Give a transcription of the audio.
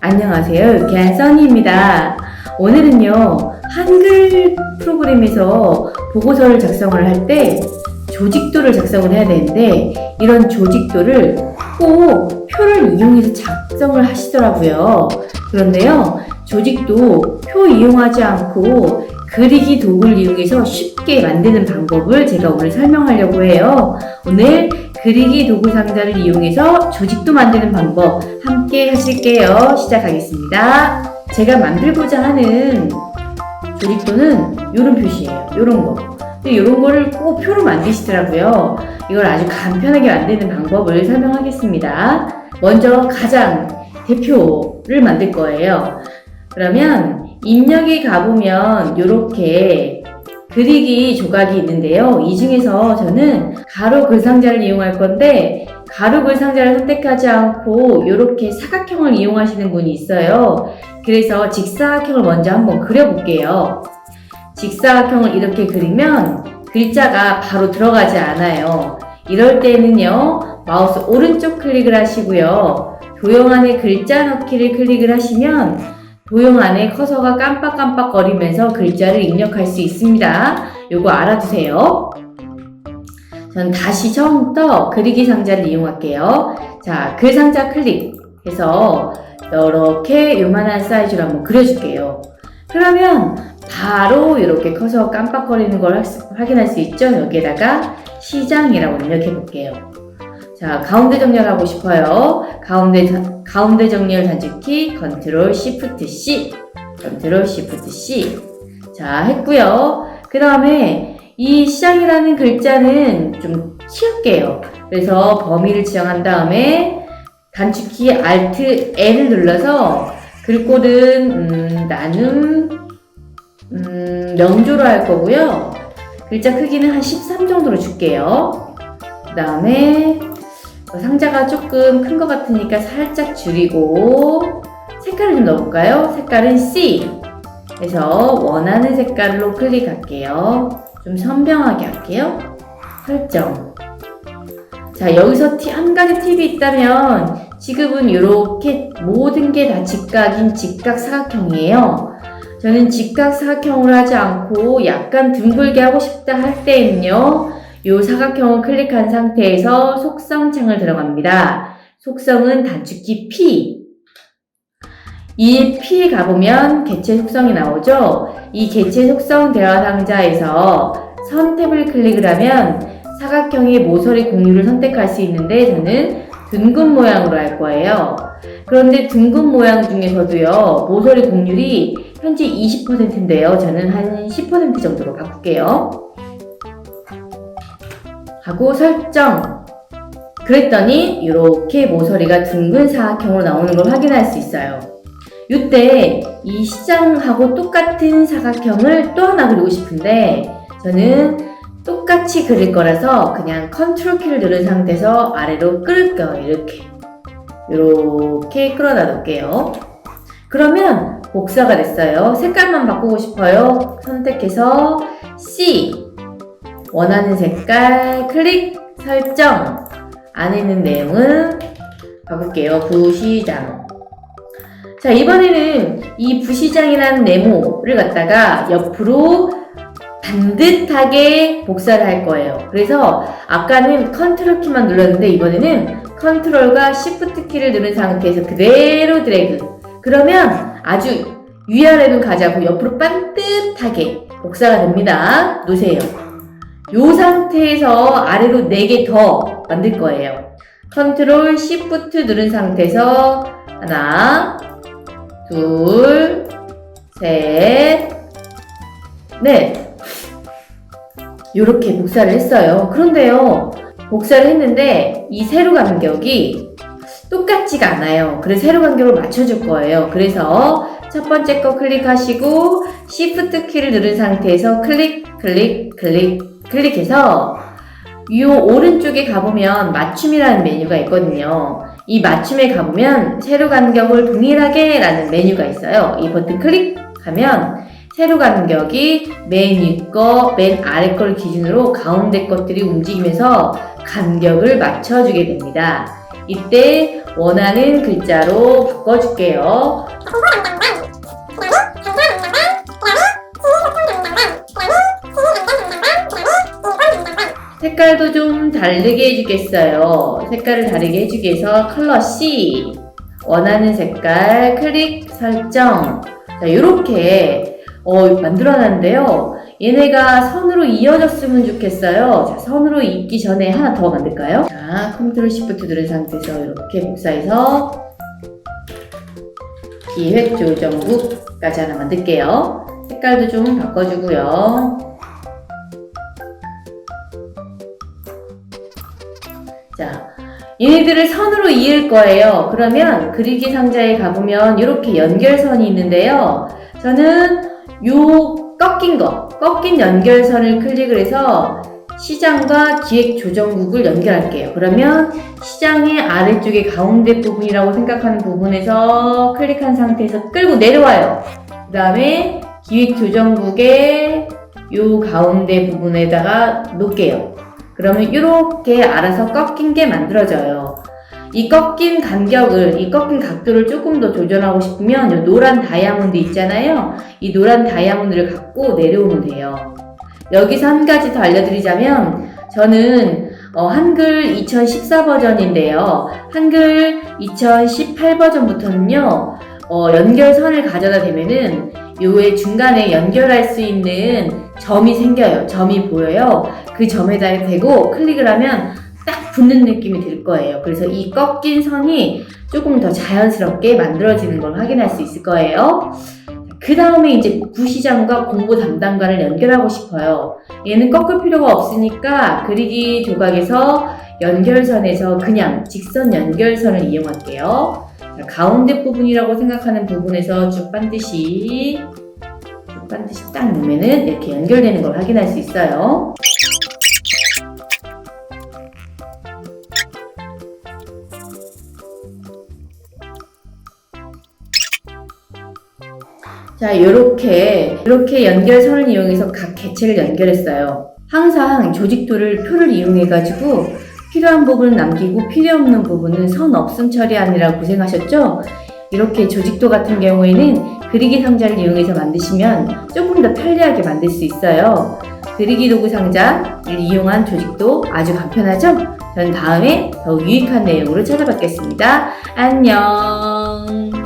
안녕하세요. 유쾌한 써니입니다. 오늘은요, 한글 프로그램에서 보고서를 작성을 할 때 조직도를 작성을 해야 되는데, 이런 조직도를 꼭 표를 이용해서 작성을 하시더라고요. 그런데요, 조직도 표 이용하지 않고 그리기 도구를 이용해서 쉽게 만드는 방법을 제가 오늘 설명하려고 해요. 오늘 그리기 도구 상자를 이용해서 조직도 만드는 방법 함께 하실게요. 시작하겠습니다. 제가 만들고자 하는 조직도는 이런 표시예요. 이런 거. 근데 이런 거를 꼭 표로 만드시더라고요. 이걸 아주 간편하게 만드는 방법을 설명하겠습니다. 먼저 가장 대표를 만들 거예요. 그러면 입력에 가보면 이렇게 그리기 조각이 있는데요. 이 중에서 저는 가로 글상자를 이용할 건데, 가로 글상자를 선택하지 않고 이렇게 사각형을 이용하시는 분이 있어요. 그래서 직사각형을 먼저 한번 그려볼게요. 직사각형을 이렇게 그리면 글자가 바로 들어가지 않아요. 이럴 때는요, 마우스 오른쪽 클릭을 하시고요. 도형 안에 글자 넣기를 클릭을 하시면 도형 안에 커서가 깜빡깜빡거리면서 글자를 입력할 수 있습니다. 요거 알아두세요. 전 다시 처음부터 그리기 상자를 이용할게요. 자, 글 상자 클릭해서 이렇게 요만한 사이즈로 한번 그려줄게요. 그러면 바로 이렇게 커서 깜빡거리는 걸 확인할 수 있죠? 여기에다가 시장이라고 입력해 볼게요. 자, 가운데 정렬하고 싶어요. 가운데 정렬 단축키 컨트롤 시프트 C, 컨트롤 시프트 C. 자, 했고요. 그 다음에 이 시장이라는 글자는 좀 치울게요. 그래서 범위를 지정한 다음에 단축키 Alt N을 눌러서 글꼴은 나눔 명조로 할 거고요. 글자 크기는 한 13 정도로 줄게요. 그 다음에 상자가 조금 큰 것 같으니까 살짝 줄이고 색깔을 좀 넣어볼까요? 색깔은 C 해서 원하는 색깔로 클릭할게요. 좀 선명하게 할게요. 설정. 자, 여기서 한 가지 팁이 있다면 지금은 이렇게 모든 게 다 직각인 직각사각형이에요. 저는 직각사각형으로 하지 않고 약간 둥글게 하고 싶다 할 때는요, 이 사각형을 클릭한 상태에서 속성 창을 들어갑니다. 속성은 단축키 P. 이 P에 가보면 개체 속성이 나오죠? 이 개체 속성 대화 상자에서 선 탭을 클릭을 하면 사각형의 모서리 공유를 선택할 수 있는데 저는 둥근 모양으로 할 거예요. 그런데 둥근 모양 중에서도요, 모서리 공률이 현재 20%인데요. 저는 한 10% 정도로 바꿀게요. 하고 설정. 그랬더니 이렇게 모서리가 둥근 사각형으로 나오는 걸 확인할 수 있어요. 이때 이 시장하고 똑같은 사각형을 또 하나 그리고 싶은데 저는 똑같이 그릴 거라서 그냥 컨트롤 키를 누른 상태에서 아래로 끌을 거예요. 이렇게 끌어다 놓을게요. 그러면 복사가 됐어요. 색깔만 바꾸고 싶어요. 선택해서 C, 원하는 색깔 클릭, 설정. 안에 있는 내용은 바꿀게요. 부시장. 자, 이번에는 이 부시장이라는 네모를 갖다가 옆으로 반듯하게 복사를 할 거예요. 그래서 아까는 컨트롤 키만 눌렀는데 이번에는 컨트롤과 시프트 키를 누른 상태에서 그대로 드래그. 그러면 아주 위아래로 가지 않고 옆으로 반듯하게 복사가 됩니다. 놓으세요. 이 상태에서 아래로 4개 더 만들 거예요. 컨트롤 시프트 누른 상태에서 하나, 둘, 셋, 넷. 이렇게 복사를 했어요. 그런데요, 복사를 했는데 이 세로 간격이 똑같지가 않아요. 그래서 세로 간격을 맞춰줄 거예요. 그래서 첫 번째 거 클릭하시고 시프트 키를 누른 상태에서 클릭해서 이 오른쪽에 가보면 맞춤이라는 메뉴가 있거든요. 이 맞춤에 가보면 세로 간격을 동일하게 라는 메뉴가 있어요. 이 버튼 클릭하면 세로 간격이 맨 위 거, 맨 아래 걸 기준으로 가운데 것들이 움직이면서 간격을 맞춰주게 됩니다. 이때 원하는 글자로 바꿔줄게요. 색깔도 좀 다르게 해주겠어요. 색깔을 다르게 해주기 위해서 컬러 C, 원하는 색깔 클릭 설정. 자, 이렇게 만들어놨는데요. 얘네가 선으로 이어졌으면 좋겠어요. 자, 선으로 잇기 전에 하나 더 만들까요? 자, 컨트롤 시프트 누른 상태에서 이렇게 복사해서 기획조정국까지 하나 만들게요. 색깔도 좀 바꿔주고요. 자, 얘네들을 선으로 이을 거예요. 그러면 그리기 상자에 가보면 이렇게 연결선이 있는데요. 저는 요 꺾인 연결선을 클릭을 해서 시장과 기획조정국을 연결할게요. 그러면 시장의 아래쪽에 가운데 부분이라고 생각하는 부분에서 클릭한 상태에서 끌고 내려와요. 그 다음에 기획조정국의 요 가운데 부분에다가 놓을게요. 그러면 이렇게 알아서 꺾인 게 만들어져요. 이 꺾인 각도를 조금 더 조절하고 싶으면 이 노란 다이아몬드 있잖아요. 이 노란 다이아몬드를 갖고 내려오면 돼요. 여기서 한 가지 더 알려드리자면 저는 한글 2014 버전인데요. 한글 2018 버전부터는요. 연결선을 가져다 대면은 요의 중간에 연결할 수 있는 점이 생겨요. 점이 보여요. 그 점에다 대고 클릭을 하면 딱 붙는 느낌이 들 거예요. 그래서 이 꺾인 선이 조금 더 자연스럽게 만들어지는 걸 확인할 수 있을 거예요. 그 다음에 이제 부시장과 공부 담당관을 연결하고 싶어요. 얘는 꺾을 필요가 없으니까 그리기 조각에서 연결선에서 그냥 직선 연결선을 이용할게요. 자, 가운데 부분이라고 생각하는 부분에서 쭉 반드시 딱 놓으면은 이렇게 연결되는 걸 확인할 수 있어요. 자, 이렇게 연결선을 이용해서 각 개체를 연결했어요. 항상 조직도를 표를 이용해가지고 필요한 부분은 남기고 필요 없는 부분은 선 없음 처리하느라 고생하셨죠? 이렇게 조직도 같은 경우에는 그리기 상자를 이용해서 만드시면 조금 더 편리하게 만들 수 있어요. 그리기 도구 상자를 이용한 조직도 아주 간편하죠? 저는 다음에 더 유익한 내용으로 찾아뵙겠습니다. 안녕.